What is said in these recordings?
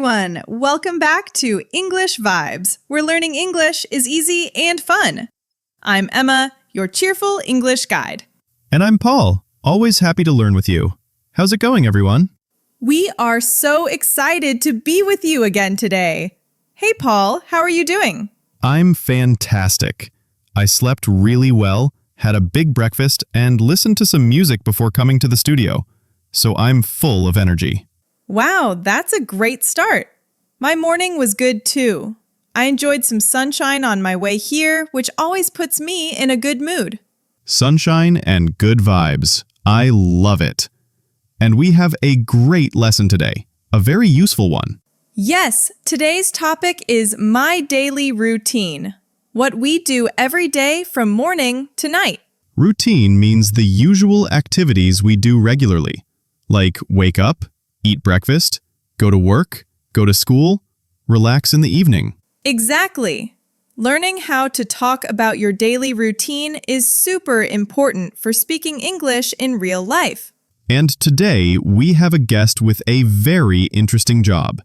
everyone! Welcome back to English Vibes, where learning English is easy and fun. I'm Emma, your cheerful English guide. And I'm Paul, always happy to learn with you. How's it going, everyone? We are so excited to be with you again today. Hey, Paul, how are you doing? I'm fantastic. I slept really well, had a big breakfast, and listened to some music before coming to the studio. So I'm full of energy. Wow, that's a great start. My morning was good too. I enjoyed some sunshine on my way here, which always puts me in a good mood. Sunshine and good vibes. I love it. And we have a great lesson today, a very useful one. Yes, today's topic is my daily routine. What we do every day from morning to night. Routine means the usual activities we do regularly, like wake up, eat breakfast, go to work, go to school, relax in the evening. Exactly. Learning how to talk about your daily routine is super important for speaking English in real life. And today, we have a guest with a very interesting job.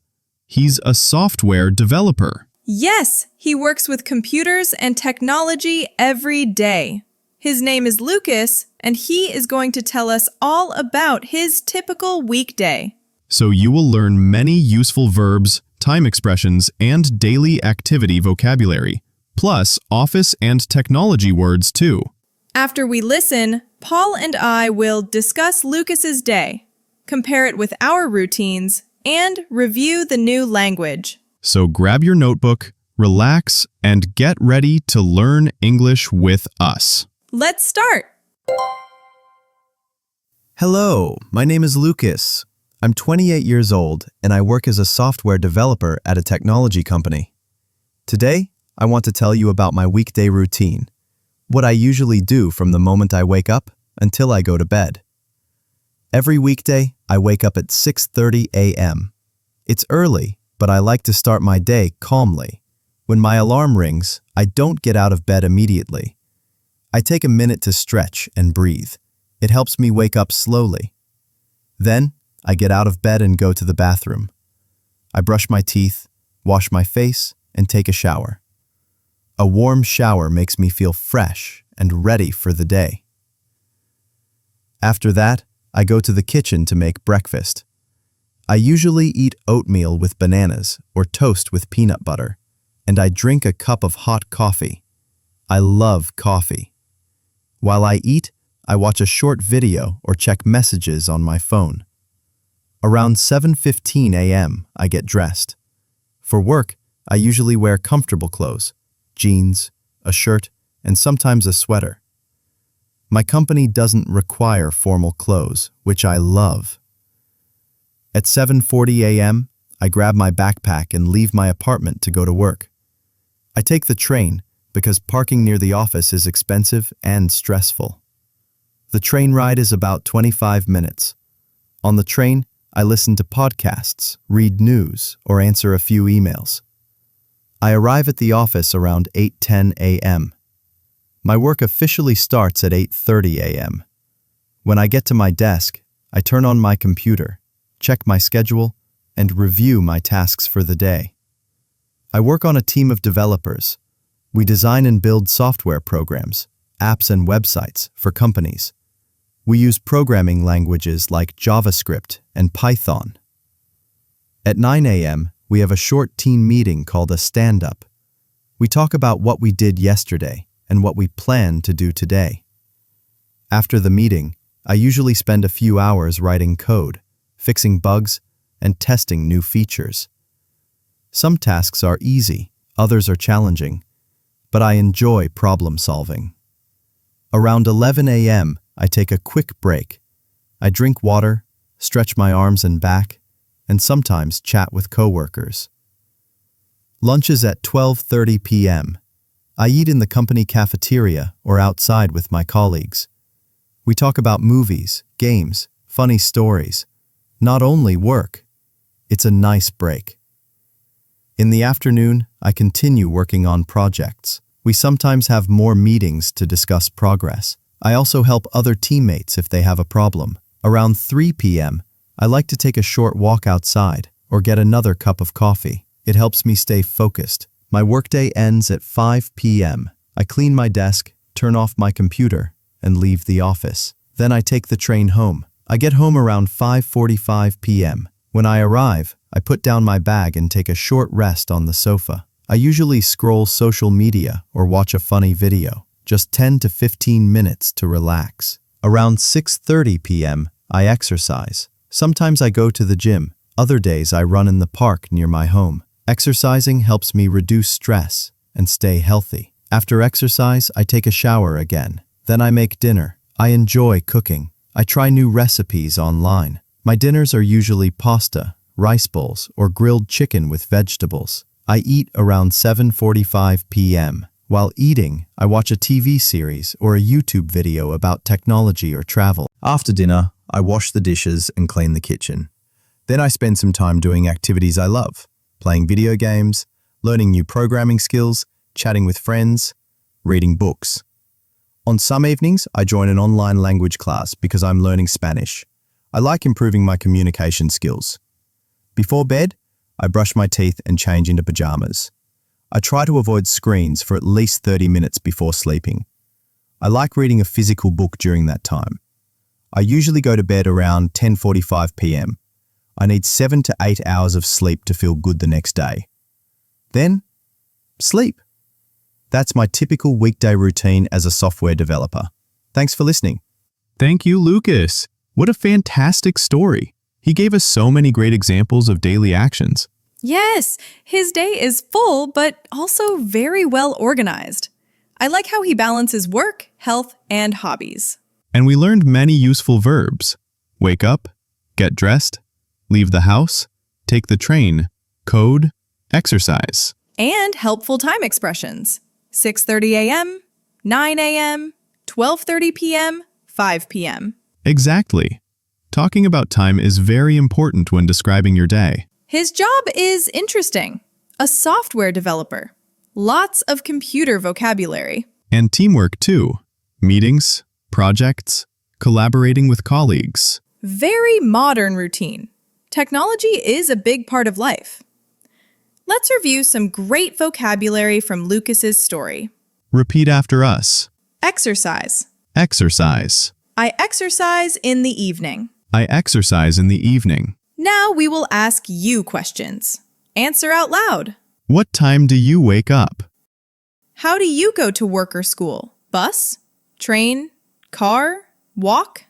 He's a software developer. Yes, he works with computers and technology every day. His name is Lucas, and he is going to tell us all about his typical weekday. So you will learn many useful verbs, time expressions, and daily activity vocabulary, plus office and technology words too. After we listen, Paul and I will discuss Lucas's day, compare it with our routines, and review the new language. So grab your notebook, relax, and get ready to learn English with us. Let's start! Hello, my name is Lucas. I'm 28 years old and I work as a software developer at a technology company. Today, I want to tell you about my weekday routine, what I usually do from the moment I wake up until I go to bed. Every weekday, I wake up at 6:30 a.m. It's early, but I like to start my day calmly. When my alarm rings, I don't get out of bed immediately. I take a minute to stretch and breathe. It helps me wake up slowly. Then, I get out of bed and go to the bathroom. I brush my teeth, wash my face, and take a shower. A warm shower makes me feel fresh and ready for the day. After that, I go to the kitchen to make breakfast. I usually eat oatmeal with bananas or toast with peanut butter, and I drink a cup of hot coffee. I love coffee. While I eat, I watch a short video or check messages on my phone. Around 7:15 a.m., I get dressed. For work, I usually wear comfortable clothes, jeans, a shirt, and sometimes a sweater. My company doesn't require formal clothes, which I love. At 7:40 a.m., I grab my backpack and leave my apartment to go to work. I take the train because parking near the office is expensive and stressful. The train ride is about 25 minutes. On the train, I listen to podcasts, read news, or answer a few emails. I arrive at the office around 8:10 a.m. My work officially starts at 8:30 a.m. When I get to my desk, I turn on my computer, check my schedule, and review my tasks for the day. I work on a team of developers. We design and build software programs, apps and websites for companies. We use programming languages like JavaScript and Python. At 9 a.m., we have a short team meeting called a stand-up. We talk about what we did yesterday and what we plan to do today. After the meeting, I usually spend a few hours writing code, fixing bugs, and testing new features. Some tasks are easy, others are challenging, but I enjoy problem solving. Around 11 a.m., I take a quick break. I drink water, stretch my arms and back, and sometimes chat with coworkers. Lunch is at 12:30 p.m. I eat in the company cafeteria or outside with my colleagues. We talk about movies, games, funny stories, not only work. It's a nice break. In the afternoon, I continue working on projects. We sometimes have more meetings to discuss progress. I also help other teammates if they have a problem. Around 3 p.m., I like to take a short walk outside or get another cup of coffee. It helps me stay focused. My workday ends at 5 p.m. I clean my desk, turn off my computer, and leave the office. Then I take the train home. I get home around 5:45 p.m. When I arrive, I put down my bag and take a short rest on the sofa. I usually scroll social media or watch a funny video. Just 10 to 15 minutes to relax. Around 6:30 p.m., I exercise. Sometimes I go to the gym. Other days I run in the park near my home. Exercising helps me reduce stress and stay healthy. After exercise, I take a shower again. Then I make dinner. I enjoy cooking. I try new recipes online. My dinners are usually pasta, rice bowls, or grilled chicken with vegetables. I eat around 7:45 p.m. While eating, I watch a TV series or a YouTube video about technology or travel. After dinner, I wash the dishes and clean the kitchen. Then I spend some time doing activities I love, playing video games, learning new programming skills, chatting with friends, reading books. On some evenings, I join an online language class because I'm learning Spanish. I like improving my communication skills. Before bed, I brush my teeth and change into pajamas. I try to avoid screens for at least 30 minutes before sleeping. I like reading a physical book during that time. I usually go to bed around 10:45 p.m. I need 7 to 8 hours of sleep to feel good the next day. Then, sleep. That's my typical weekday routine as a software developer. Thanks for listening. Thank you, Lucas. What a fantastic story. He gave us so many great examples of daily actions. Yes, his day is full, but also very well organized. I like how he balances work, health, and hobbies. And we learned many useful verbs. Wake up, get dressed, leave the house, take the train, code, exercise. And helpful time expressions. 6:30 a.m., 9 a.m., 12:30 p.m., 5 p.m. Exactly. Talking about time is very important when describing your day. His job is interesting. A software developer. Lots of computer vocabulary. And teamwork too. Meetings, projects, collaborating with colleagues. Very modern routine. Technology is a big part of life. Let's review some great vocabulary from Lucas's story. Repeat after us. Exercise. Exercise. I exercise in the evening. I exercise in the evening. Now we will ask you questions. Answer out loud. What time do you wake up? How do you go to work or school? Bus? Train? Car? Walk?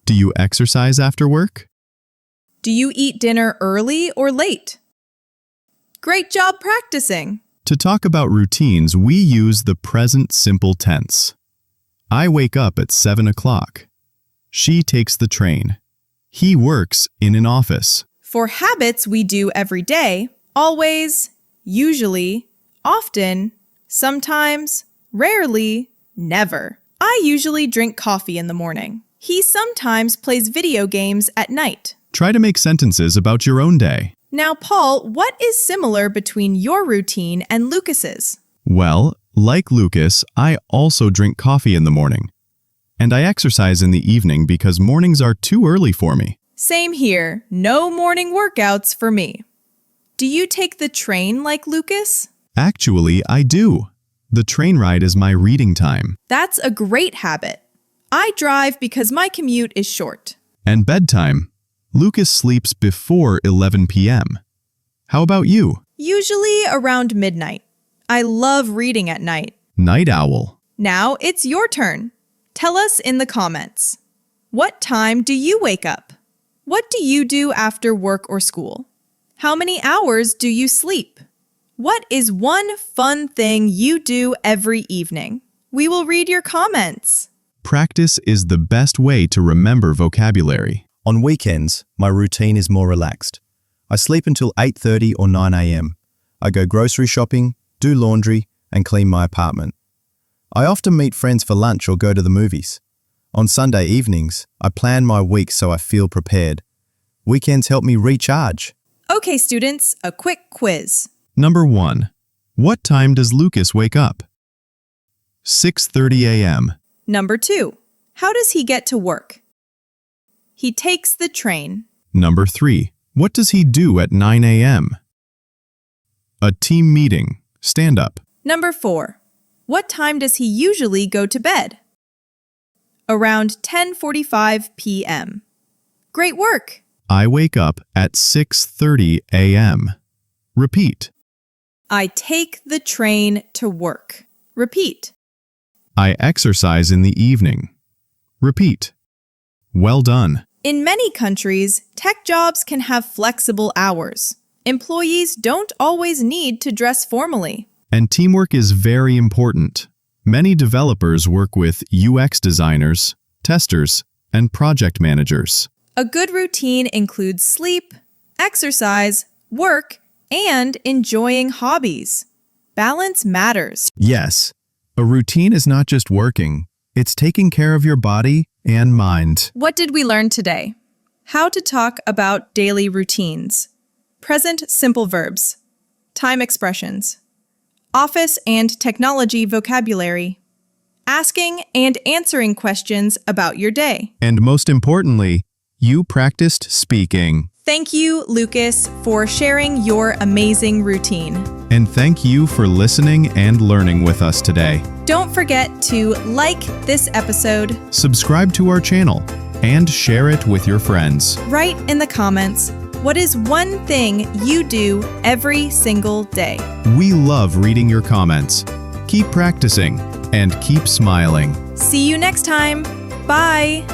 Do you exercise after work? Do you eat dinner early or late? Great job practicing. To talk about routines, we use the present simple tense. I wake up at 7 o'clock. She takes the train. He works in an office. For habits we do every day, always, usually, often, sometimes, rarely, never. I usually drink coffee in the morning. He sometimes plays video games at night. Try to make sentences about your own day. Now, Paul, what is similar between your routine and Lucas's? Well, like Lucas, I also drink coffee in the morning. And I exercise in the evening because mornings are too early for me. Same here. No morning workouts for me. Do you take the train like Lucas? Actually, I do. The train ride is my reading time. That's a great habit. I drive because my commute is short. And bedtime. Lucas sleeps before 11 p.m. How about you? Usually around midnight. I love reading at night. Night owl. Now it's your turn. Tell us in the comments. What time do you wake up? What do you do after work or school? How many hours do you sleep? What is one fun thing you do every evening? We will read your comments. Practice is the best way to remember vocabulary. On weekends, my routine is more relaxed. I sleep until 8:30 or 9 a.m. I go grocery shopping, do laundry, and clean my apartment. I often meet friends for lunch or go to the movies. On Sunday evenings, I plan my week so I feel prepared. Weekends help me recharge. Okay, students, a quick quiz. Number 1. What time does Lucas wake up? 6:30 a.m. Number 2. How does he get to work? He takes the train. Number 3. What does he do at 9 a.m.? A team meeting. Stand up. Number 4. What time does he usually go to bed? Around 10:45 p.m. Great work! I wake up at 6:30 a.m. Repeat. I take the train to work. Repeat. I exercise in the evening. Repeat. Well done. In many countries, tech jobs can have flexible hours. Employees don't always need to dress formally. And teamwork is very important. Many developers work with UX designers, testers, and project managers. A good routine includes sleep, exercise, work, and enjoying hobbies. Balance matters. Yes, a routine is not just working, it's taking care of your body and mind. What did we learn today? How to talk about daily routines. Present simple verbs. Time expressions. Office and technology vocabulary. Asking and answering questions about your day. And most importantly, you practiced speaking. Thank you, Lucas, for sharing your amazing routine. And thank you for listening and learning with us today. Don't forget to like this episode, Subscribe to our channel and share it with your friends. write in the comments, what is one thing you do every single day? We love reading your comments. Keep practicing and keep smiling. See you next time. Bye.